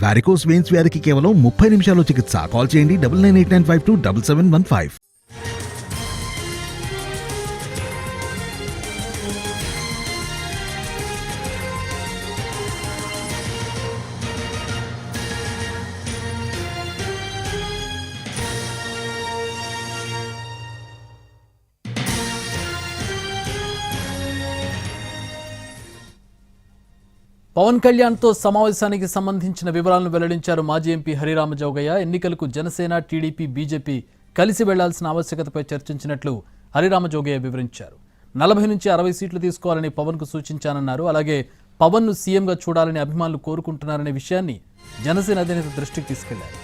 Varicose veins వ్యాధికి కేవలం 30 నిమిషాల్లో చికిత్స. కాల్ చేయండి 9989527715. పవన్ కళ్యాణ్తో సమావేశానికి సంబంధించిన వివరాలను వెల్లడించారు మాజీ ఎంపీ హరిరామ జోగయ్య. ఎన్నికలకు జనసేన, టీడీపీ, బీజేపీ కలిసి వెళ్లాల్సిన ఆవశ్యకతపై చర్చించినట్లు హరిరామ జోగయ్య వివరించారు. 40 నుంచి 60 సీట్లు తీసుకోవాలని పవన్కు సూచించానన్నారు. అలాగే పవన్ను సీఎంగా చూడాలని అభిమానులు కోరుకుంటున్నారనే విషయాన్ని జనసేన అధినేత దృష్టికి తీసుకెళ్లారు.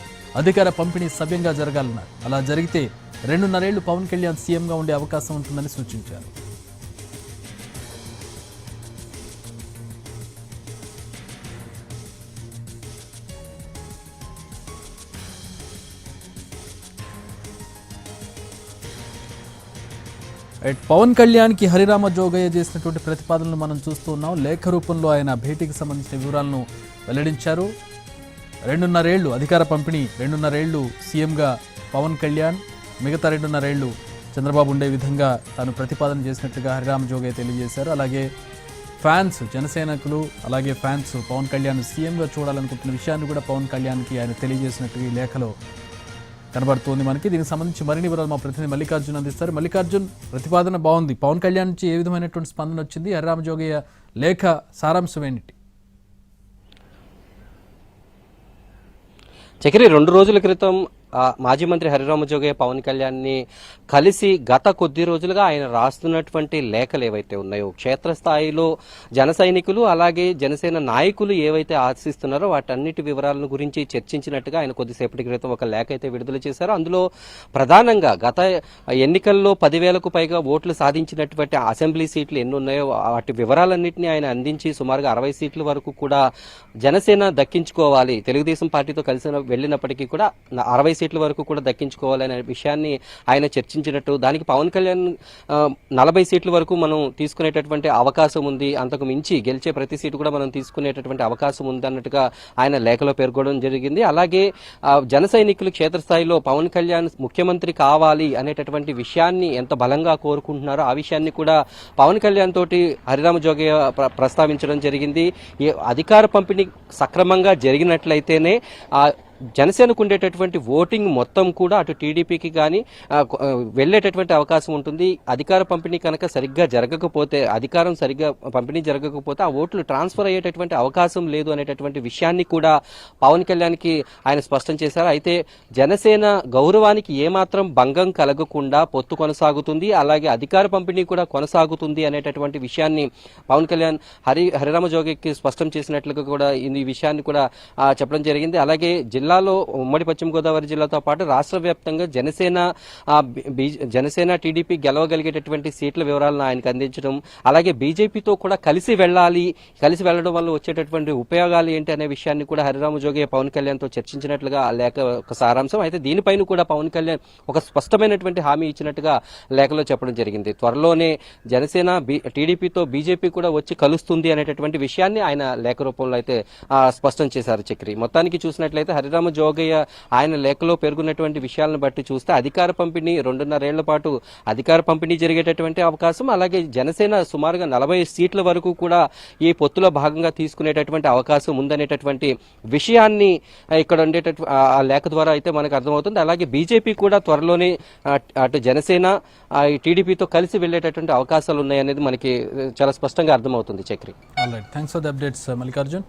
అధికార పంపిణీ సవ్యంగా జరగాలన్నారు. అలా జరిగితే 2.5 ఏళ్లు పవన్ కళ్యాణ్ సీఎంగా ఉండే అవకాశం ఉంటుందని సూచించారు. పవన్ కళ్యాణ్కి హరిరామ జోగయ్య చేసినటువంటి ప్రతిపాదనలు మనం చూస్తూ ఉన్నాం. లేఖ రూపంలో ఆయన భేటీకి సంబంధించిన వివరాలను వెల్లడించారు. 2.5 ఏళ్లు అధికార పంపిణీ, 2.5 ఏళ్లు సీఎంగా పవన్ కళ్యాణ్, మిగతా 2.5 ఏళ్లు చంద్రబాబు ఉండే విధంగా తాను ప్రతిపాదన చేసినట్లుగా హరిరామ జోగయ్య తెలియజేశారు. అలాగే ఫ్యాన్స్, జనసేనకులు అలాగే ఫ్యాన్స్ పవన్ కళ్యాణ్ సీఎంగా చూడాలనుకుంటున్న విషయాన్ని కూడా పవన్ కళ్యాణ్కి ఆయన తెలియజేసినట్టుగా ఈ లేఖలో కనబడుతోంది మనకి. దీనికి సంబంధించి మరిన్ని వివరాలు మా ప్రతినిధి మల్లికార్జున్ అందిస్తారు. మల్లికార్జున్, ప్రతిపాదన బాగుంది. పవన్ కళ్యాణ్ నుంచి ఏ విధమైనటువంటి స్పందన వచ్చింది? హరిరామ జోగయ్య లేఖ సారాంశం ఏంటి? చక్రి, 2 రోజుల క్రితం మాజీ మంత్రి హరిరామ జోగయ్య పవన్ కళ్యాణ్ని కలిసి గత కొద్ది రోజులుగా ఆయన రాస్తున్నటువంటి లేఖలు ఏవైతే ఉన్నాయో, క్షేత్రస్థాయిలో జన సైనికులు అలాగే జనసేన నాయకులు ఏవైతే ఆశిస్తున్నారో వాటన్నిటి వివరాలను గురించి చర్చించినట్టుగా ఆయన కొద్దిసేపటి క్రితం ఒక లేఖ అయితే విడుదల చేశారు. అందులో ప్రధానంగా గత ఎన్నికల్లో 10,000కు పైగా ఓట్లు సాధించినటువంటి అసెంబ్లీ సీట్లు ఎన్ని ఉన్నాయో వాటి వివరాలన్నింటినీ ఆయన అందించి సుమారుగా 60 సీట్ల వరకు కూడా జనసేన దక్కించుకోవాలి, తెలుగుదేశం పార్టీతో కలిసి వెళ్ళినప్పటికీ కూడా 60 సీట్ల వరకు కూడా దక్కించుకోవాలనే విషయాన్ని ఆయన చర్చించినట్టు, దానికి పవన్ కళ్యాణ్ 40 సీట్ల వరకు మనం తీసుకునేటటువంటి అవకాశం ఉంది, అంతకు మించి గెలిచే ప్రతి సీటు కూడా మనం తీసుకునేటటువంటి అవకాశం ఉంది అన్నట్టుగా ఆయన లేఖలో పేర్కొనడం జరిగింది. అలాగే జన సైనికులు క్షేత్రస్థాయిలో పవన్ కళ్యాణ్ ముఖ్యమంత్రి కావాలి అనేటటువంటి విషయాన్ని ఎంత బలంగా కోరుకుంటున్నారో ఆ విషయాన్ని కూడా పవన్ కళ్యాణ్ తోటి హరిరామ జోగయ్య ప్రస్తావించడం జరిగింది. అధికార పంపిణీ సక్రమంగా జరిగినట్లయితేనే జనసేనకు ఉండేటటువంటి ఓటింగ్ మొత్తం కూడా అటు టీడీపీకి కానీ వెళ్లేటటువంటి అవకాశం ఉంటుంది. అధికార పంపిణీ కనుక సరిగ్గా జరగకపోతే, అధికారం సరిగ్గా పంపిణీ జరగకపోతే ఆ ఓట్లు ట్రాన్స్ఫర్ అయ్యేటటువంటి అవకాశం లేదు అనేటటువంటి విషయాన్ని కూడా పవన్ కళ్యాణ్కి ఆయన స్పష్టం చేశారు. అయితే జనసేన గౌరవానికి ఏమాత్రం భంగం కలగకుండా పొత్తు కొనసాగుతుంది, అలాగే అధికార పంపిణీ కూడా కొనసాగుతుంది అనేటటువంటి విషయాన్ని పవన్ కళ్యాణ్ హరిరామ జోగయ్యకి స్పష్టం చేసినట్లుగా కూడా ఈ విషయాన్ని కూడా చెప్పడం జరిగింది. అలాగే జిల్లాలో ఉమ్మడి పశ్చిమ గోదావరి జిల్లాతో పాటు రాష్ట్ర వ్యాప్తంగా జనసేన టీడీపీ గెలవగలిగేటటువంటి సీట్ల వివరాలను ఆయనకు అందించడం, అలాగే బీజేపీతో కూడా కలిసి వెళ్లడం వల్ల వచ్చేటటువంటి ఉపయోగాలు ఏంటి అనే విషయాన్ని కూడా హరిరామ జోగయ్య పవన్ కళ్యాణ్తో చర్చించినట్లుగా ఆ లేఖ ఒక సారాంశం. అయితే దీనిపైన కూడా పవన్ కళ్యాణ్ ఒక స్పష్టమైనటువంటి హామీ ఇచ్చినట్టుగా లేఖలో చెప్పడం జరిగింది. త్వరలోనే జనసేన టీడీపీతో బీజేపీ కూడా వచ్చి కలుస్తుంది అనేటటువంటి విషయాన్ని ఆయన లేఖ రూపంలో అయితే స్పష్టం చేశారు. చక్రి, మొత్తానికి చూసినట్లయితే హరిరామ జోగయ్య ఆయన లేఖలో పేర్కొన్నటువంటి విషయాలను బట్టి చూస్తే అధికార పంపిణీ 2.5 ఏళ్ల పాటు అధికార పంపిణీ జరిగేటటువంటి అవకాశం, అలాగే జనసేన సుమారుగా 40 సీట్ల వరకు కూడా ఈ పొత్తులో భాగంగా తీసుకునేటటువంటి అవకాశం ఉందనేటటువంటి విషయాన్ని ఇక్కడ ఉండేటటువంటి ఆ లేఖ ద్వారా అయితే మనకు అర్థమవుతుంది. అలాగే బీజేపీ కూడా త్వరలోనే అటు జనసేన టీడీపీతో కలిసి వెళ్లేటటువంటి అవకాశాలు ఉన్నాయనేది మనకి చాలా స్పష్టంగా అర్థమవుతుంది. Chakri, thanks for the updates Mallikarjun.